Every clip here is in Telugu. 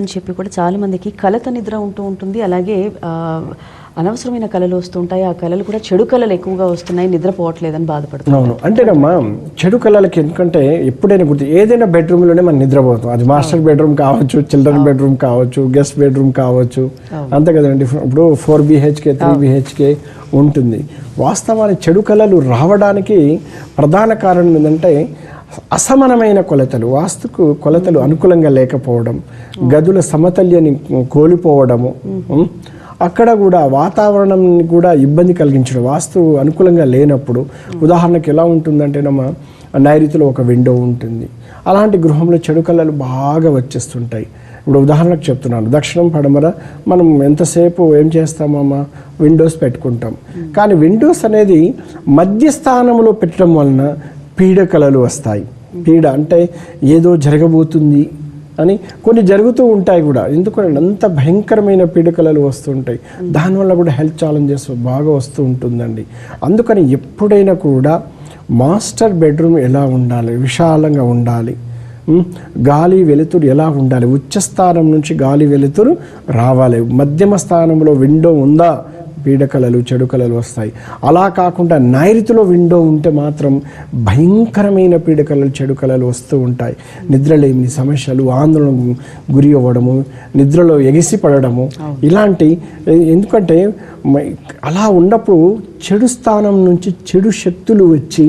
అని చెప్పి కూడా చాలా మందికి కలత నిద్ర ఉంటూ ఉంటుంది. అలాగే అనవసరమైన కళలు వస్తుంటాయి. ఆ కళలు కూడా చెడు కళలు ఎక్కువగా వస్తున్నాయి, నిద్రపోవట్లేదని బాధపడుతున్నాం. అవును, అంటేనమ్మా చెడు కళలకి ఎందుకంటే ఎప్పుడైనా ఏదైనా బెడ్రూమ్లోనే మనం నిద్రపోతాం. అది మాస్టర్ బెడ్రూమ్ కావచ్చు, చిల్డ్రన్ బెడ్రూమ్ కావచ్చు, గెస్ట్ బెడ్రూమ్ కావచ్చు, అంతే కదండి. ఇప్పుడు 4 BHK 3 BHK ఉంటుంది. వాస్తవానికి చెడు కళలు రావడానికి ప్రధాన కారణం ఏంటంటే అసమానమైన కొలతలు, వాస్తుకు కొలతలు అనుకూలంగా లేకపోవడం, గదుల సమతుల్యాన్ని కోల్పోవడము, అక్కడ కూడా వాతావరణం కూడా ఇబ్బంది కలిగించడం, వాస్తు అనుకూలంగా లేనప్పుడు. ఉదాహరణకు ఎలా ఉంటుందంటేనమ్మా, నైరుతిలో ఒక విండో ఉంటుంది, అలాంటి గృహంలో చెడు కళలు బాగా వచ్చేస్తుంటాయి. ఇప్పుడు ఉదాహరణకు చెప్తున్నాను, దక్షిణం పడమర మనం ఎంతసేపు ఏం చేస్తామమ్మా, విండోస్ పెట్టుకుంటాం. కానీ విండోస్ అనేది మధ్యస్థానంలో పెట్టడం వలన పీడ కళలు వస్తాయి. పీడ అంటే ఏదో జరగబోతుంది అని కొన్ని జరుగుతూ ఉంటాయి కూడా. ఎందుకంటే అంత భయంకరమైన పీడకలలు వస్తుంటాయి. దానివల్ల కూడా హెల్త్ ఛాలెంజెస్ బాగా వస్తూ ఉంటుందండి. అందుకని ఎప్పుడైనా కూడా మాస్టర్ బెడ్రూమ్ ఎలా ఉండాలి, విశాలంగా ఉండాలి, గాలి వెలుతురు ఎలా ఉండాలి, ఉచ్చస్థానం నుంచి గాలి వెలుతురు రావాలి. మధ్యమ స్థానంలో విండో ఉందా, పీడకలలు చెడు కళలు వస్తాయి. అలా కాకుండా నైరుతిలో విండో ఉంటే మాత్రం భయంకరమైన పీడకలలు చెడు కళలు వస్తూ ఉంటాయి. నిద్రలేని సమస్యలు, ఆందోళన గురి అవ్వడము, నిద్రలో ఎగిసిపడము, ఇలాంటి. ఎందుకంటే అలా ఉన్నప్పుడు చెడు స్థానం నుంచి చెడు శక్తులు వచ్చి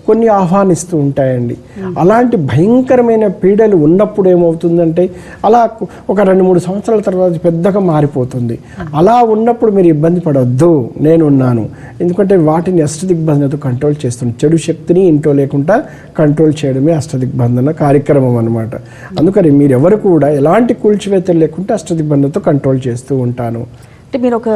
కొన్ని ఆహ్వానిస్తూ ఉంటాయండి. అలాంటి భయంకరమైన పీడలు ఉన్నప్పుడు ఏమవుతుందంటే అలా ఒక 2-3 సంవత్సరాల తర్వాత పెద్దగా మారిపోతుంది. అలా ఉన్నప్పుడు మీరు ఇబ్బంది పడవద్దు, నేనున్నాను. ఎందుకంటే వాటిని అష్టదిగ్బంధనతో కంట్రోల్ చేస్తుంది. చెడు శక్తిని ఇంట్లో లేకుండా కంట్రోల్ చేయడమే అష్టదిగ్బంధన కార్యక్రమం అన్నమాట. అందుకని మీరెవరు కూడా ఎలాంటి కూల్చివేతలు లేకుండా అష్టదిగ్బంధనతో కంట్రోల్ చేస్తూ ఉంటాను. అంటే మీరు ఒక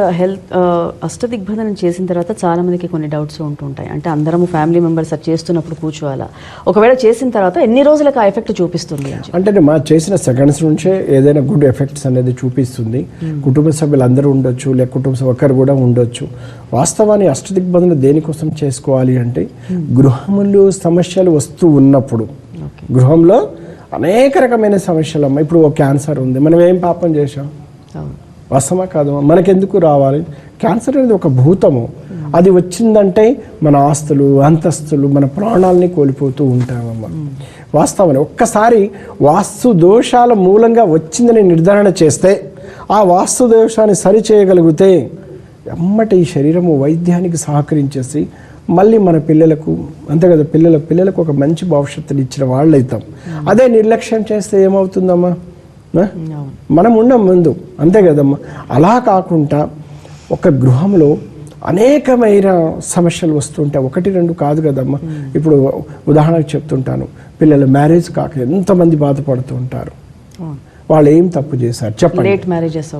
అష్టదిగ్బంధనం చేసిన తర్వాత చాలా మందికి కొన్ని డౌట్స్ ఉంటుంటాయి. అంటే అందరము ఫ్యామిలీ మెంబర్స్ అది చేస్తున్నప్పుడు కూర్చోవాలా, ఒకవేళ చేసిన తర్వాత ఎన్ని రోజులకు ఆ ఎఫెక్ట్ చూపిస్తుంది అంటే మా చేసిన సెకండ్స్ నుంచే ఏదైనా గుడ్ ఎఫెక్ట్స్ అనేది చూపిస్తుంది. కుటుంబ సభ్యులు అందరూ ఉండొచ్చు, లేక కుటుంబ సభ్యులు ఒకరు కూడా ఉండొచ్చు. వాస్తవాన్ని అష్టదిగ్బంధన దేనికోసం చేసుకోవాలి అంటే గృహంలో సమస్యలు వస్తూ ఉన్నప్పుడు, గృహంలో అనేక రకమైన సమస్యలు అమ్మ. ఇప్పుడు ఒక క్యాన్సర్ ఉంది, మనం ఏం పాపం చేశాం, వాస్తవమా కాదు? మనకెందుకు రావాలి? క్యాన్సర్ అనేది ఒక భూతము. అది వచ్చిందంటే మన ఆస్తులు, అంతస్తులు, మన ప్రాణాలని కోల్పోతూ ఉంటామమ్మ. వాస్తవాన్ని ఒక్కసారి వాస్తు దోషాల మూలంగా వచ్చిందని నిర్ధారణ చేస్తే, ఆ వాస్తు దోషాన్ని సరిచేయగలిగితే ఎమ్మటి ఈ శరీరము వైద్యానికి సహకరించేసి మళ్ళీ మన పిల్లలకు, అంతే కదా, పిల్లలకు ఒక మంచి భవిష్యత్తుని ఇచ్చిన వాళ్ళు అవుతాం. అదే నిర్లక్ష్యం చేస్తే ఏమవుతుందమ్మా, మనం ఉన్నాం ముందు, అంతే కదమ్మా. అలా కాకుండా ఒక గృహంలో అనేకమైన సమస్యలు వస్తుంటాయి, 1-2 కాదు కదమ్మా. ఇప్పుడు ఉదాహరణకు చెప్తుంటాను, పిల్లలు మ్యారేజ్ కాక ఎంతమంది బాధపడుతూ ఉంటారు. వాళ్ళు ఏం తప్పు చేశారు చెప్పండి? లేట్ మ్యారేజెస్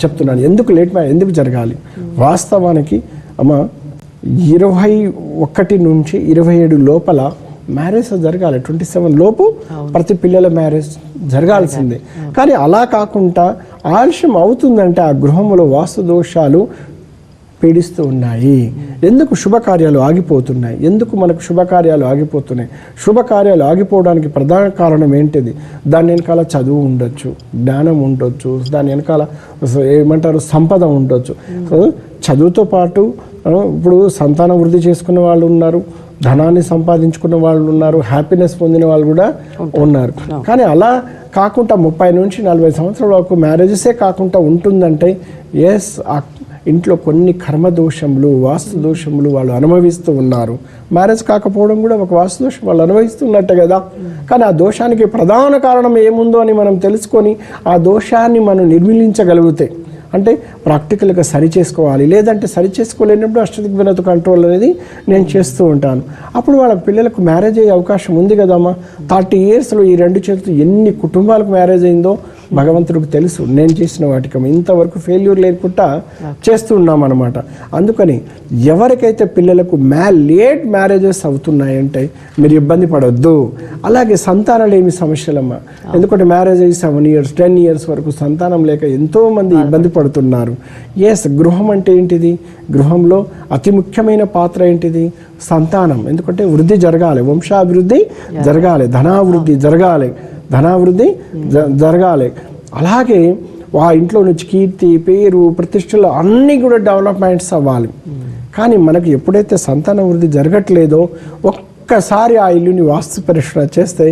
చెప్తున్నాను. ఎందుకు లేట్ మ్యారేజ్ ఎందుకు జరగాలి? వాస్తవానికి అమ్మ 21 నుంచి 27 లోపల మ్యారేజ్ జరగాలి. 27 లోపు ప్రతి పిల్లల మ్యారేజ్ జరగాల్సిందే. కానీ అలా కాకుండా ఆలస్యం అవుతుందంటే ఆ గృహంలో వాస్తు దోషాలు పీడిస్తూ ఉన్నాయి. ఎందుకు శుభకార్యాలు ఆగిపోతున్నాయి? ఎందుకు మనకు శుభకార్యాలు ఆగిపోతున్నాయి? శుభకార్యాలు ఆగిపోవడానికి ప్రధాన కారణం ఏంటిది? దాని వెనకాల చదువు ఉండొచ్చు, జ్ఞానం ఉండొచ్చు, దాని వెనకాల ఏమంటారు సంపద ఉండొచ్చు. చదువుతో పాటు ఇప్పుడు సంతాన వృద్ధి చేసుకున్న వాళ్ళు ఉన్నారు, ధనాన్ని సంపాదించుకున్న వాళ్ళు ఉన్నారు, హ్యాపీనెస్ పొందిన వాళ్ళు కూడా ఉన్నారు. కానీ అలా కాకుండా 30 నుంచి 40 సంవత్సరాల వరకు మ్యారేజెసే కాకుండా ఉంటుందంటే ఎస్, ఇంట్లో కొన్ని కర్మదోషములు, వాస్తు దోషములు వాళ్ళు అనుభవిస్తూ ఉన్నారు. మ్యారేజ్ కాకపోవడం కూడా ఒక వాస్తు దోషం వాళ్ళు అనుభవిస్తున్నట్టే కదా. కానీ ఆ దోషానికి ప్రధాన కారణం ఏముందో అని మనం తెలుసుకొని ఆ దోషాన్ని మనం నిర్మూలించగలిగితే, అంటే ప్రాక్టికల్గా సరి చేసుకోవాలి. లేదంటే సరి చేసుకోలేనప్పుడు అష్టదిగ్బంధన కంట్రోల్ అనేది నేను చేస్తూ ఉంటాను. అప్పుడు వాళ్ళ పిల్లలకు మ్యారేజ్ అయ్యే అవకాశం ఉంది కదమ్మా. 30 ఇయర్స్లో ఈ 2 చేతులు ఎన్ని కుటుంబాలకు మ్యారేజ్ అయిందో భగవంతుడికి తెలుసు. నేను చేసిన వాటికి ఇంతవరకు ఫెయిల్యూర్ లేకుండా చేస్తూ ఉన్నామన్నమాట. అందుకని ఎవరికైతే పిల్లలకు లేట్ మ్యారేజెస్ అవుతున్నాయంటే మీరు ఇబ్బంది పడవద్దు. అలాగే సంతానాలేమి సమస్యలమ్మా. ఎందుకంటే మ్యారేజ్ అయ్యి 7 ఇయర్స్ 10 ఇయర్స్ వరకు సంతానం లేక ఎంతోమంది ఇబ్బంది పడుతున్నారు. ఎస్, గృహం అంటే ఏంటిది? గృహంలో అతి ముఖ్యమైన పాత్ర ఏంటిది? సంతానం. ఎందుకంటే వృద్ధి జరగాలి, వంశాభివృద్ధి జరగాలి, ధనాభివృద్ధి జరగాలి, అలాగే ఆ ఇంట్లో నుంచి కీర్తి, పేరు, ప్రతిష్టలు అన్నీ కూడా డెవలప్మెంట్స్ అవ్వాలి. కానీ మనకు ఎప్పుడైతే సంతాన వృద్ధి జరగట్లేదో ఒక్కసారి ఆ ఇల్లుని వాస్తు పరిశీలన చేస్తే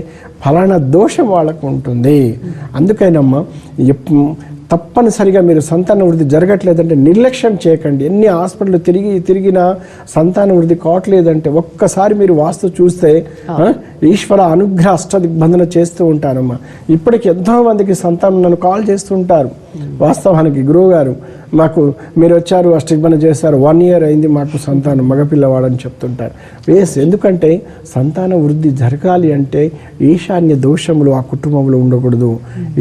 ఫలానా దోషం వాళ్ళకు ఉంటుంది. అందుకైనమ్మా తప్పనిసరిగా మీరు సంతాన వృద్ధి జరగట్లేదంటే నిర్లక్ష్యం చేయకండి. ఎన్ని హాస్పిటల్ తిరిగినా సంతాన వృద్ధి కావట్లేదంటే ఒక్కసారి మీరు వాస్తు చూస్తే ఈశ్వర అనుగ్రహ అష్టదిగ్బంధన చేస్తూ ఉంటారమ్మా. ఇప్పటికి ఎంతో మందికి సంతానం నన్ను కాల్ చేస్తూ ఉంటారు. వాస్తవానికి గురువుగారు మాకు మీరు వచ్చారు, అష్టదిగ్బంధన చేశారు, 1 year అయింది, మాకు సంతానం మగపిల్లవాడని చెప్తుంటారు. ఎందుకంటే సంతాన వృద్ధి జరగాలి అంటే ఈశాన్య దోషములు ఆ కుటుంబంలో ఉండకూడదు.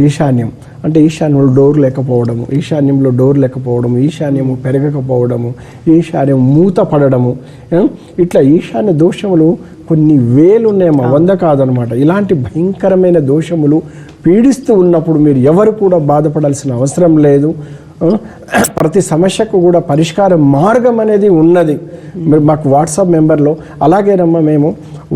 ఈశాన్యం అంటే ఈశాన్యంలో డోర్ లేకపోవడము, ఈశాన్యంలో డోర్ లేకపోవడము, ఈశాన్యము పెరగకపోవడము, ఈశాన్యం మూత పడడము, ఇట్లా ఈశాన్య దోషములు కొన్ని వేలు ఉన్నాయమ్మా, 100 కాదనమాట. ఇలాంటి భయంకరమైన దోషములు పీడిస్తూ ఉన్నప్పుడు మీరు ఎవరు కూడా బాధపడాల్సిన అవసరం లేదు. ప్రతి సమస్యకు కూడా పరిష్కార మార్గం అనేది ఉన్నది. మీరు మాకు వాట్సాప్ మెంబర్లో అలాగేనమ్మా మేము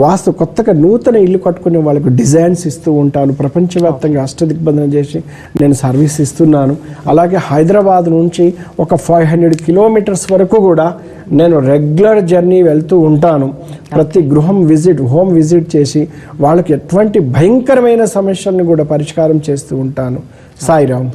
వాస్తు కొత్తగా నూతన ఇల్లు కట్టుకునే వాళ్ళకు డిజైన్స్ ఇస్తూ ఉంటాను. ప్రపంచవ్యాప్తంగా అష్టదిగ్బంధన చేసి నేను సర్వీస్ ఇస్తున్నాను. అలాగే హైదరాబాద్ నుంచి ఒక 500 kilometers వరకు కూడా నేను రెగ్యులర్ జర్నీ వెళ్తూ ఉంటాను. ప్రతి గృహం హోమ్ విజిట్ చేసి వాళ్ళకి ఎటువంటి భయంకరమైన సమస్యలను కూడా పరిష్కారం చేస్తూ ఉంటాను. సాయిరామ్.